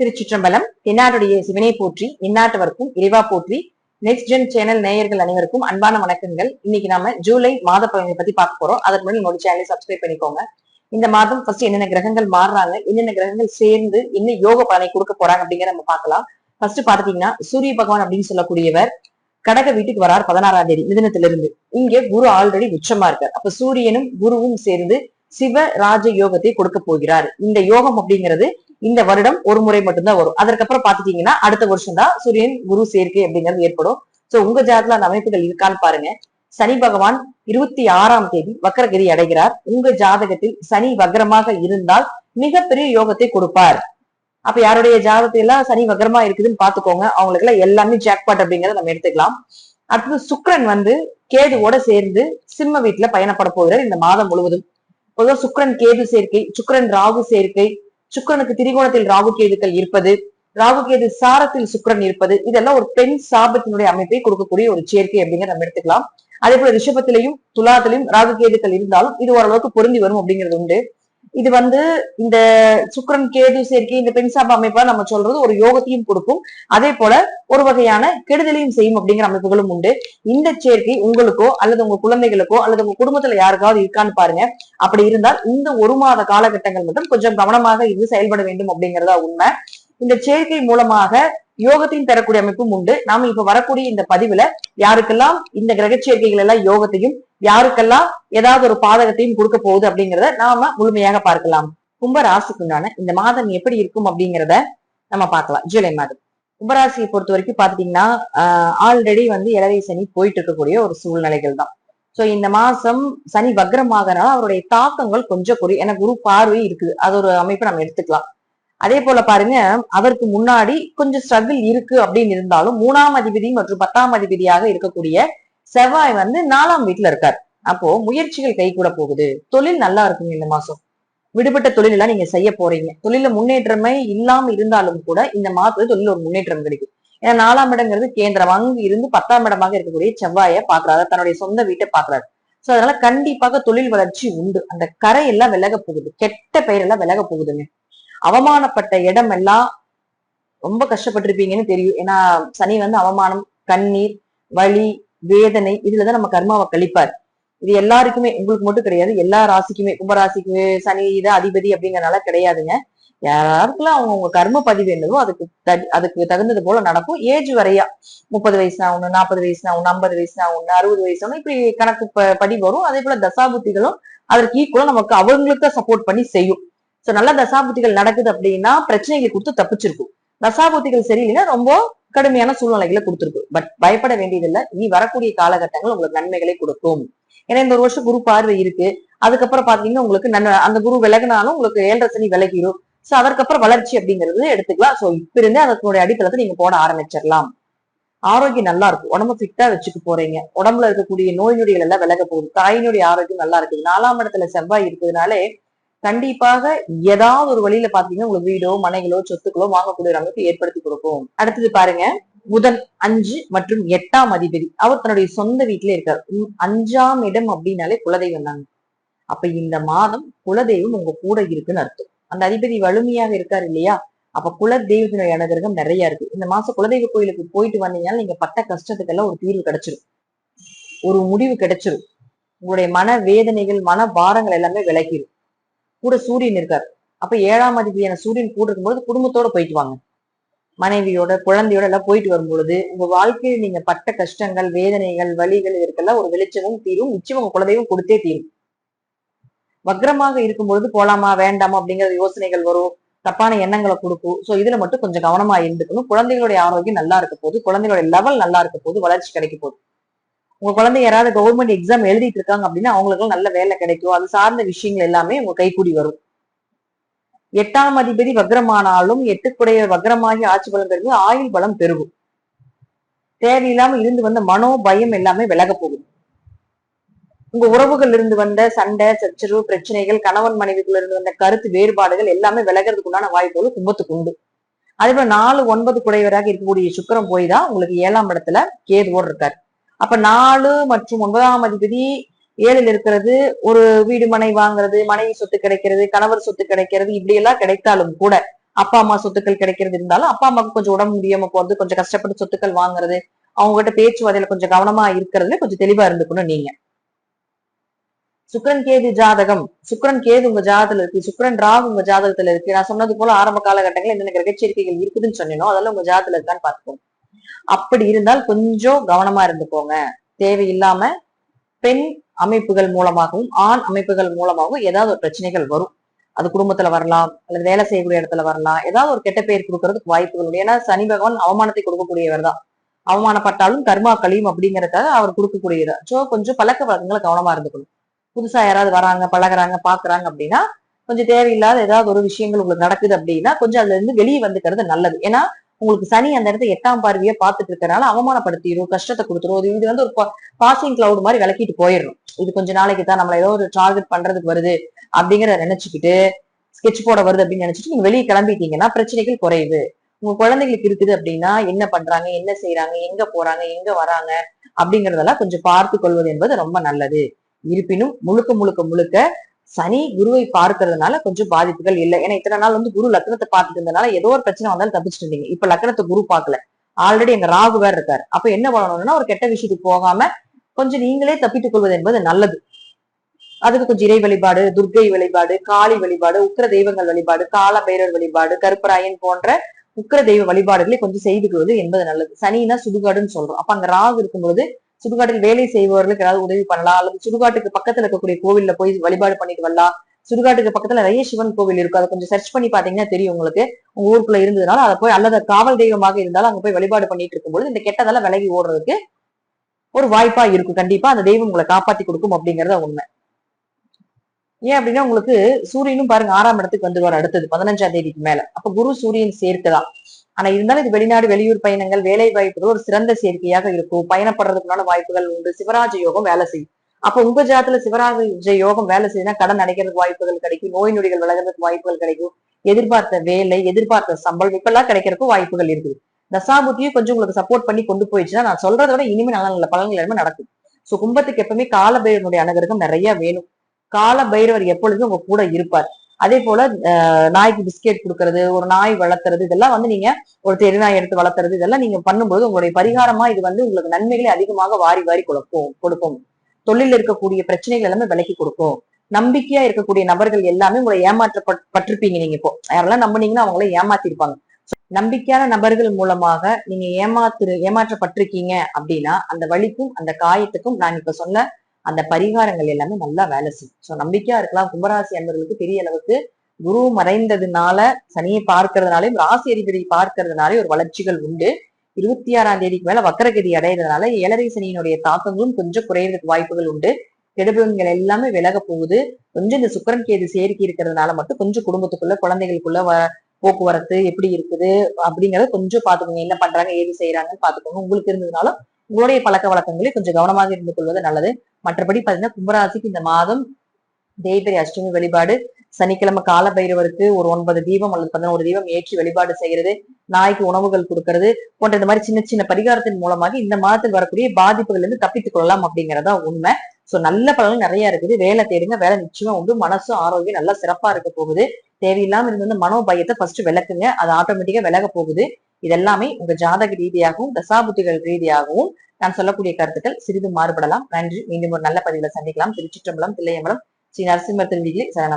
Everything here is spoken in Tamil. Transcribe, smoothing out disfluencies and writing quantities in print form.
திருச்சிற்றம்பலம். தென்னாடுடைய சிவனை போற்றி, இந்நாட்டவர்க்கும் இறைவா போற்றி. நெக்ஸ்ட் ஜென் சேனல் நேயர்கள் அனைவருக்கும் அன்பான வணக்கங்கள். இன்னைக்கு நாம ஜூலை மாத பலனை பத்தி பார்க்க போறோம். அதற்கு முன்னாடி நம்மளோட சேனலை சப்ஸ்கிரைப் பண்ணிக்கோங்க. இந்த மாதம் ஃபர்ஸ்ட் என்னென்ன கிரகங்கள் மாறுறாங்க, என்னென்ன கிரகங்கள் சேர்ந்து என்ன யோக பலனை கொடுக்க போறாங்க அப்படிங்கிற நம்ம பார்க்கலாம். ஃபர்ஸ்ட் பாத்தீங்கன்னா சூரிய பகவான் அப்படின்னு சொல்லக்கூடியவர் கடக வீட்டுக்கு வரார் 16ஆம் தேதி மிதுனத்திலிருந்து. இங்க குரு ஆல்ரெடி உச்சமா இருக்கார். அப்ப சூரியனும் குருவும் சேர்ந்து சிவ ராஜ யோகத்தை கொடுக்க போகிறார். இந்த யோகம் அப்படிங்கிறது இந்த வருடம் ஒரு முறை மட்டும்தான் வரும். அதற்கப்புறம் பாத்துட்டீங்கன்னா அடுத்த வருஷம் தான் சூரியன் குரு சேர்க்கை அப்படிங்கிறது ஏற்படும். சோ உங்க ஜாதகத்துல அந்த அமைப்புகள் இருக்கான்னு பாருங்க. சனி பகவான் 26ஆம் தேதி வக்ரகிரி அடைகிறார். உங்க ஜாதகத்தில் சனி வக்ரமாக இருந்தால் மிகப்பெரிய யோகத்தை கொடுப்பார். அப்ப யாருடைய ஜாதகத்தை எல்லாம் சனி வக்ரமா இருக்குதுன்னு பாத்துக்கோங்க. அவங்களுக்கு எல்லாம் எல்லாமே ஜாக்பாட் அப்படிங்கறத நம்ம எடுத்துக்கலாம். அடுத்தது சுக்கிரன் கேதுவோட சேர்ந்து சிம்ம வீட்டுல பயணப்பட போகிறார் இந்த மாதம் முழுவதும். பொதுவாக சுக்கிரன் கேது சேர்க்கை, சுக்கிரன் ராகு சேர்க்கை, சுக்கிரனுக்கு திரிகோணத்தில் ராகு கேதுக்கள் இருப்பது, ராகு கேது சாரத்தில் சுக்கிரன் இருப்பது, இதெல்லாம் ஒரு பெண் சாபத்தினுடைய அமைப்பை கொடுக்கக்கூடிய ஒரு சேர்க்கை அப்படிங்கிற நம்ம எடுத்துக்கலாம். அதே போல ரிஷபத்திலையும் துலாத்திலையும் ராகு கேதுக்கள் இருந்தாலும் இது ஓரளவுக்கு பொருந்தி வரும் அப்படிங்கிறது உண்டு. இது இந்த சுக்கிரன் கேது சேர்க்கை, இந்த பெண் சாப அமைப்பா நம்ம சொல்றது ஒரு யோகத்தையும் கொடுக்கும், அதே போல ஒரு வகையான கெடுதலையும் செய்யும் அப்படிங்கிற அமைப்புகளும் உண்டு. இந்த சேர்க்கை உங்களுக்கோ அல்லது உங்க குழந்தைகளுக்கோ அல்லது உங்க குடும்பத்துல யாருக்காவது இருக்கான்னு பாருங்க. அப்படி இருந்தால் இந்த ஒரு மாத காலகட்டங்கள் மட்டும் கொஞ்சம் கவனமாக இது செயல்பட வேண்டும் அப்படிங்கிறதா உண்மை. இந்த சேர்க்கை மூலமாக யோகத்தையும் தரக்கூடிய அமைப்பும் உண்டு. நாம இப்ப வரக்கூடிய இந்த பதிவுல யாருக்கெல்லாம் இந்த கிரக சேர்க்கைகள் எல்லாம் யோகத்தையும், யாருக்கெல்லாம் ஏதாவது ஒரு பாதகத்தையும் கொடுக்க போகுது அப்படிங்கிறத நாம முழுமையாக பார்க்கலாம். கும்ப ராசிக்குண்டான இந்த மாதம் எப்படி இருக்கும் அப்படிங்கிறத நம்ம பார்க்கலாம். ஜூலை மாதம் கும்பராசியை பொறுத்த வரைக்கும் பாத்தீங்கன்னா ஆல்ரெடி இளவை சனி போயிட்டு இருக்கக்கூடிய ஒரு சூழ்நிலைகள் தான். சோ இந்த மாசம் சனி வக்ரமாகனால அவருடைய தாக்கங்கள் கொஞ்சம் குறை. ஏன்னா குரு பார்வை இருக்குது, அது ஒரு அமைப்பை நம்ம எடுத்துக்கலாம். அதே போல பாருங்க, அதற்கு முன்னாடி கொஞ்சம் ஸ்ட்ரகிள் இருக்கு அப்படின்னு இருந்தாலும் 3ஆம் அதிபதி மற்றும் 10ஆம் அதிபதியாக இருக்கக்கூடிய செவ்வாய் 4ஆம் வீட்டுல இருக்காரு. அப்போ முயற்சிகள் கை கூட போகுது. தொழில் நல்லா இருக்குங்க இந்த மாசம். விடுபட்ட தொழில் எல்லாம் நீங்க செய்ய போறீங்க. தொழில முன்னேற்றமே இல்லாம இருந்தாலும் கூட இந்த மாதத்துல தொழில் ஒரு முன்னேற்றம் கிடைக்கும். ஏன்னா 4ஆம் இடங்கிறது கேந்திரம். அங்கு இருந்து 10ஆம் இடமாக இருக்கக்கூடிய செவ்வாயை பாக்குறாரு, தன்னுடைய சொந்த வீட்டை பாக்குறாரு. சோ அதனால கண்டிப்பாக தொழில் வளர்ச்சி உண்டு. அந்த கரையெல்லாம் விலக போகுது, கெட்ட பெயரெல்லாம் விலக போகுதுங்க. அவமானப்பட்ட இடம் எல்லாம் ரொம்ப கஷ்டப்பட்டிருப்பீங்கன்னு தெரியும். ஏன்னா சனி அவமானம், கண்ணீர், வலி, வேதனை இதுலதான் நம்ம கர்மாவை கழிப்பார். இது எல்லாருக்குமே, உங்களுக்கு மட்டும் கிடையாது, எல்லா ராசிக்குமே. கும்பராசிக்கு சனி இத அதிபதி அப்படிங்கறதுனால கிடையாதுங்க. யாருக்கெல்லாம் அவங்க கர்ம பதிவு என்னதோ அதுக்கு தகுந்தது போல நடக்கும். ஏஜ் வரையா 30 வயசுனா ஒண்ணு, 40 வயசுனா ஒண்ணு, 50 வயசுனா ஒண்ணு, 60 வயசுனா இப்படி கணக்கு பதிவு வரும். அதே போல தசாபுத்திகளும் அதற்கு ஈக்குவலா நமக்கு அவங்களுக்கு சப்போர்ட் பண்ணி செய்யும். சோ நல்ல தசாபுத்திகள் நடக்குது அப்படின்னா பிரச்சனைகளை கொடுத்து தப்பிச்சிருக்கும். தசாபுத்திகள் சரியில்லைன்னா ரொம்ப கடுமையான சூழ்நிலைகளை கொடுத்துருக்கு. பட் பயப்பட வேண்டியதில்லை. இனி வரக்கூடிய காலகட்டங்கள் உங்களுக்கு நன்மைகளை கொடுக்கும். ஏன்னா இந்த ஒரு வருஷம் குரு பார்வை இருக்கு. அதுக்கப்புறம் பாத்தீங்கன்னா உங்களுக்கு அந்த குரு விலகினாலும் உங்களுக்கு 7.5 சனி விலகிடும். சோ அதற்கப்புறம் வளர்ச்சி அப்படிங்கிறது எடுத்துக்கலாம். சோ இப்ப இருந்தே அதனுடைய அடித்தளத்தை நீங்க போட ஆரம்பிச்சிடலாம். ஆரோக்கியம் நல்லா இருக்கும். உடம்பு ஃபிட்டா வச்சுக்க போறீங்க. உடம்புல இருக்கக்கூடிய நோய் நொடிகள் எல்லாம் விலக போகுது. தாயினுடைய ஆரோக்கியம் நல்லா இருக்குது. 4ஆம் இடத்துல செவ்வாய் இருக்கிறதுனாலே கண்டிப்பாக ஏதாவது ஒரு வழியில பாத்தீங்கன்னா உங்களுக்கு வீடோ மனைகளோ சொத்துக்களோ வாங்கக்கூடிய அமைப்பு ஏற்படுத்தி கொடுக்கும். அடுத்தது பாருங்க, புதன் 5 மற்றும் 8ஆம் அதிபதி அவர் தன்னுடைய சொந்த வீட்டுல இருக்காரு. 5ஆம் இடம் அப்படின்னாலே குலதெய்வம் தாங்க. அப்ப இந்த மாதம் குலதெய்வம் உங்க கூட இருக்குன்னு அர்த்தம். அந்த அதிபதி வலிமையாக இருக்காரு இல்லையா? அப்ப குலதெய்வத்தினுடைய அனுகிரகம் நிறைய இருக்கு. இந்த மாசம் குலதெய்வ கோயிலுக்கு போயிட்டு வந்தீங்கன்னா நீங்க பட்ட கஷ்டத்துக்கெல்லாம் ஒரு தீர்வு கிடைச்சிடும், ஒரு முடிவு கிடைச்சிடும். உங்களுடைய மன வேதனைகள், மன பாரங்கள் எல்லாமே விலகிடும். கூட சூரியன் இருக்காரு. அப்ப 7ஆம் அதிபதியான சூரியன் கூட இருக்கும்போது குடும்பத்தோட போயிட்டு வாங்க. மனைவியோட குழந்தையோட எல்லாம் போயிட்டு வரும்பொழுது உங்க வாழ்க்கையில் நீங்க பட்ட கஷ்டங்கள், வேதனைகள், வலிகள் இதற்கெல்லாம் ஒரு வெளிச்சமும் தீரும். நிச்சயம் உங்க குலதெய்வம் கொடுத்தே தீரும். வக்ரமாக இருக்கும்பொழுது போலாமா வேண்டாமா அப்படிங்கிற யோசனைகள் வரும், தப்பான எண்ணங்களை கொடுக்கும். சோ இதுல மட்டும் கொஞ்சம் கவனமா இருந்துக்கணும். குழந்தைகளுடைய ஆரோக்கியம் நல்லா இருக்க போது, குழந்தைகளுடைய லெவல் நல்லா இருக்க போது, வளர்ச்சி கிடைக்க போகுது. உங்க குழந்தை யாராவது கவர்மெண்ட் எக்ஸாம் எழுதிட்டு இருக்காங்க அப்படின்னா அவங்களுக்கு நல்ல வேலை கிடைக்கும். அது சார்ந்த விஷயங்கள் எல்லாமே உங்க கைக்கூடி வரும். 8ஆம் அதிபதி வக்ரமானாலும் 8க்குடைய வக்ரமாகி ஆட்சி பலம் பெறுது, ஆயுள் பலம் பெருகும். தேவையில்லாம இருந்து வந்த மனோ பயம் எல்லாமே விலக போகுது. உங்க உறவுகள் இருந்து வந்த சண்டை, சச்சரவு, பிரச்சனைகள், கணவன் மனைவிக்குள்ள இருந்து வந்த கருத்து வேறுபாடுகள் எல்லாமே விலகிறதுக்கு உண்டான வாய்ப்புகள் கும்பத்துக்கு உண்டு. அதே போல 4, 9 குடையவராக இருக்கக்கூடிய சுக்கிரன் போய் தான் உங்களுக்கு 7ஆம் இடத்துல கேதுவோடு இருக்காரு. அப்ப 4 மற்றும் 9ஆம் அதிபதி 7ல் இருக்கிறது ஒரு வீடு மனை வாங்குறது, மனைவி சொத்து கிடைக்கிறது, கணவர் சொத்து கிடைக்கிறது, இப்படி எல்லாம் கிடைத்தாலும் கூட அப்பா அம்மா சொத்துக்கள் கிடைக்கிறது இருந்தாலும் அப்பா அம்மாவுக்கு கொஞ்சம் உடம்பு முடியாம போறது, கொஞ்சம் கஷ்டப்பட்டு சொத்துக்கள் வாங்குறது, அவங்க கிட்ட பேச்சுவார்த்தையில கொஞ்சம் கவனமா இருக்கிறதுல கொஞ்சம் தெளிவா இருந்துக்கணும் நீங்க. சுக்கிரன் கேது ஜாதகம், சுக்கிரன் கேது உங்க ஜாதகத்துல இருக்கு, சுக்கிரன் ராகு உங்க ஜாதகத்துல இருக்கு. நான் சொன்னது போல ஆரம்ப காலகட்டங்களில் என்னென்ன கிரகச்சேர்க்கைகள் இருக்குதுன்னு சொன்னேனோ அதெல்லாம் உங்க ஜாதகத்துல இருக்கான்னு பாத்துக்கோங்க. அப்படி இருந்தால் கொஞ்சம் கவனமா இருந்துக்கோங்க. தேவையில்லாம பெண் அமைப்புகள் மூலமாகவும் ஆண் அமைப்புகள் மூலமாகவும் ஏதாவது ஒரு பிரச்சனைகள் வரும். அது குடும்பத்துல வரலாம், அல்லது வேலை செய்யக்கூடிய இடத்துல வரலாம். ஏதாவது ஒரு கெட்ட பெயர் கொடுக்கறதுக்கு வாய்ப்புகள் உண்டு. ஏன்னா சனி பகவான் அவமானத்தை கொடுக்கக்கூடியவர் தான். அவமானப்பட்டாலும் கர்மா கழியும் அப்படிங்கறதுக்காக அவர் கொடுக்கக்கூடியது. சோ கொஞ்சம் பழக்க வழக்கங்களை கவனமா இருந்துக்கணும். புதுசா யாராவது வராங்க, பழகுறாங்க, பாக்குறாங்க அப்படின்னா கொஞ்சம் தேவையில்லாத ஏதாவது ஒரு விஷயங்கள் உங்களுக்கு நடக்குது அப்படின்னா கொஞ்சம் அதுல இருந்து வெளியே வந்துக்கிறது நல்லது. ஏன்னா உங்களுக்கு சனி அந்த இடத்த 8ஆம் பார்வையா பார்த்துட்டு இருக்கறனால அவமானப்படுத்திடும், கஷ்டத்தை கொடுத்துரும். இது வந்து ஒரு பாசிங் கிளவுட் மாதிரி விளக்கிட்டு போயிடும். இது கொஞ்ச நாளைக்கு தான், நம்மள ஏதோ ஒரு டார்கெட் பண்றதுக்கு வருது அப்படிங்கிறத நினைச்சுக்கிட்டு ஸ்கெட்ச் போட வருது அப்படின்னு நினைச்சிட்டு நீங்க வெளியே கிளம்பிட்டீங்கன்னா பிரச்சனைகள் குறையுது. உங்க குழந்தைகளுக்கு இருக்குது அப்படின்னா என்ன பண்றாங்க, என்ன செய்யறாங்க, எங்க போறாங்க, எங்க வராங்க அப்படிங்கறதெல்லாம் கொஞ்சம் பார்த்து கொள்வது என்பது ரொம்ப நல்லது. இருப்பினும் முழுக்க முழுக்க முழுக்க சனி குருவை பார்க்கறதுனால கொஞ்சம் பாதிப்புகள் இல்லை. ஏன்னா இத்தனை நாள் வந்து குரு லக்னத்தை பார்த்துட்டு இருந்தனால ஏதோ ஒரு பிரச்சனை வந்தாலும் தப்பிச்சுட்டு இருந்தீங்க. இப்ப லக்னத்தை குரு பார்க்கல, ஆல்ரெடி எங்க ராகு வேற இருக்காரு. அப்ப என்ன பண்ணணும்னா ஒரு கெட்ட விஷயத்துக்கு போகாம கொஞ்சம் நீங்களே தப்பித்துக் கொள்வது என்பது நல்லது. அதுக்கு கொஞ்சம் இறை வழிபாடு, துர்க்கை வழிபாடு, காளி வழிபாடு, உக்கிர தெய்வங்கள் வழிபாடு, கால பைரவர் வழிபாடு, கருப்பராயன் போன்ற உக்கிர தெய்வ வழிபாடுகளை கொஞ்சம் செய்து கொள்வது என்பது நல்லது. சனினா சுடுகாடுன்னு சொல்றோம். அப்ப அங்க ராகு இருக்கும்போது சுடுகாட்டில் வேலை செய்பவர்களுக்கு ஏதாவது உதவி பண்ணலாம், அல்லது சுடுகாட்டுக்கு பக்கத்துல இருக்கக்கூடிய கோவில்ல போய் வழிபாடு பண்ணிட்டு வரலாம். சுடுகாட்டுக்கு பக்கத்துல நிறைய சிவன் கோவில் இருக்கும். அதை கொஞ்சம் சர்ச் பண்ணி பாத்தீங்கன்னா தெரியும் உங்களுக்கு. உங்க ஊருக்குள்ள இருந்ததுனால அதை போய், அல்லது காவல் தெய்வமாக இருந்தாலும் அங்க போய் வழிபாடு பண்ணிட்டு இருக்கும்போது இந்த கெட்டதெல்லாம் விலகி ஓடுறதுக்கு ஒரு வாய்ப்பா இருக்கும். கண்டிப்பா அந்த தெய்வம் உங்களை காப்பாத்தி கொடுக்கும் அப்படிங்கறத உண்மை. ஏன் அப்படின்னா உங்களுக்கு சூரியனும் பாருங்க 6ஆம் இடத்துக்கு வந்துருவார் அடுத்தது 15ஆம் தேதிக்கு மேல. அப்ப குரு சூரியன் சேர்க்கைதான். ஆனா இருந்தாலும் இது வெளிநாடு வெளியூர் பயணங்கள், வேலை வாய்ப்புகள் ஒரு சிறந்த சேர்க்கையாக இருக்கும். பயணப்படுறதுக்குள்ளான வாய்ப்புகள் உண்டு. சிவராஜ யோகம் வேலை செய்யும். அப்ப உங்க ஜாதத்துல சிவராஜ யோகம் வேலை செய்யுதுன்னா கடன் அடைக்கிறதுக்கு வாய்ப்புகள் கிடைக்கும், நோய் நொடிகள் விலகிறதுக்கு வாய்ப்புகள் கிடைக்கும், எதிர்பார்த்த வேலை, எதிர்பார்த்த சம்பளம் இப்பெல்லாம் கிடைக்கிறதுக்கு வாய்ப்புகள் இருக்குது. தசாபுத்தியும் கொஞ்சம் உங்களுக்கு சப்போர்ட் பண்ணி கொண்டு போயிடுச்சுன்னா நான் சொல்றதை விட இனிமே நல்ல நல்ல பலன்கள் எல்லாமே நடக்கும். சோ கும்பத்துக்கு எப்பவுமே கால பைரவனுடைய அனுகிரகம் நிறைய வேணும். கால பைரவர் எப்பொழுதும் உங்க கூட இருப்பார். அதே போல நாய்க்கு பிஸ்கெட் கொடுக்கறது, ஒரு நாய் வளர்த்துறது, இதெல்லாம் வந்து நீங்க ஒரு தெருநாய் எடுத்து வளர்த்துறது, இதெல்லாம் நீங்க பண்ணும்போது உங்களுடைய பரிகாரமா இது வந்து உங்களுக்கு நன்மைகளை அதிகமாக வாரி வாரி கொடுக்கும். தொழில் இருக்கக்கூடிய பிரச்சனைகள் எல்லாமே விலக்கி கொடுக்கும். நம்பிக்கையா இருக்கக்கூடிய நபர்கள் எல்லாமே உங்களை ஏமாற்றப்பட்டிருப்பீங்க. நீங்க இப்போ யாரெல்லாம் நம்பினீங்கன்னா அவங்கள ஏமாத்திருப்பாங்க. நம்பிக்கையான நபர்கள் மூலமாக நீங்க ஏமாற்றப்பட்டிருக்கீங்க அப்படின்னா அந்த வலிக்கும் அந்த காயத்துக்கும் நான் இப்ப சொன்ன அந்த பரிகாரங்கள் எல்லாமே நல்லா வேலை செய்யும். சோ நம்பிக்கையா இருக்கலாம். கும்பராசி அன்பர்களுக்கு பெரிய அளவுக்கு குரு மறைந்ததுனால, சனியை பார்க்கறதுனாலையும் ராசி அதிபதி பார்க்கறதுனாலே ஒரு வளர்ச்சிகள் உண்டு. 26ஆம் தேதிக்கு மேல வக்கரகதி அடையிறதுனால 7.5 சனியினுடைய தாக்கங்களும் கொஞ்சம் குறையறதுக்கு வாய்ப்புகள் உண்டு. கெடுபங்கள் எல்லாமே விலக போகுது. கொஞ்சம் இந்த சுக்கிரன் கேது சேர்க்கை இருக்கிறதுனால மட்டும் கொஞ்சம் குடும்பத்துக்குள்ள குழந்தைகளுக்குள்ள போக்குவரத்து எப்படி இருக்குது அப்படிங்கறத கொஞ்சம் பாத்துக்கோங்க. என்ன பண்றாங்க, ஏது செய்யறாங்கன்னு பாத்துக்கோங்க. உங்களுக்கு இருந்ததுனாலும் உங்களுடைய பழக்க வழக்கங்களை கொஞ்சம் கவனமாக இருந்து கொள்வது நல்லது. மற்றபடி பாத்தீங்கன்னா கும்பராசிக்கு இந்த மாதம் தேய்பிரை அஷ்டமி வழிபாடு, சனிக்கிழமை கால பைரவருக்கு ஒரு 9 தீபம் அல்லது 11 தீபம் ஏற்றி வழிபாடு செய்யறது, நாய்க்கு உணவுகள் கொடுக்கறது போன்ற இந்த மாதிரி சின்ன சின்ன பரிகாரத்தின் மூலமாக இந்த மாதத்தில் வரக்கூடிய பாதிப்புகள் இருந்து தப்பித்துக் கொள்ளலாம் அப்படிங்கறதா உண்மை. சோ நல்ல பலன்கள் நிறைய இருக்குது. வேலை தேடுங்க, வேலை நிச்சயமா உண்டு. மனசும் ஆரோக்கியம் நல்லா சிறப்பா இருக்க போகுது. தேவையில்லாம இருந்து மனோபயத்தை ஃபர்ஸ்ட் விளக்குங்க, அது ஆட்டோமேட்டிக்கா விலக போகுது. இதெல்லாமே உங்க ஜாதக ரீதியாகவும் தசாபுத்திகள் ரீதியாகவும் நான் சொல்லக்கூடிய கருத்துக்கள் சிறிது மாறுபடலாம். நன்றி. மீண்டும் ஒரு நல்ல பதிவுல சந்திக்கலாம். திருச்சிற்றம்பலம், தில்லையம்பலம், ஸ்ரீ நரசிம்மர் திருவிகளே சரணம்.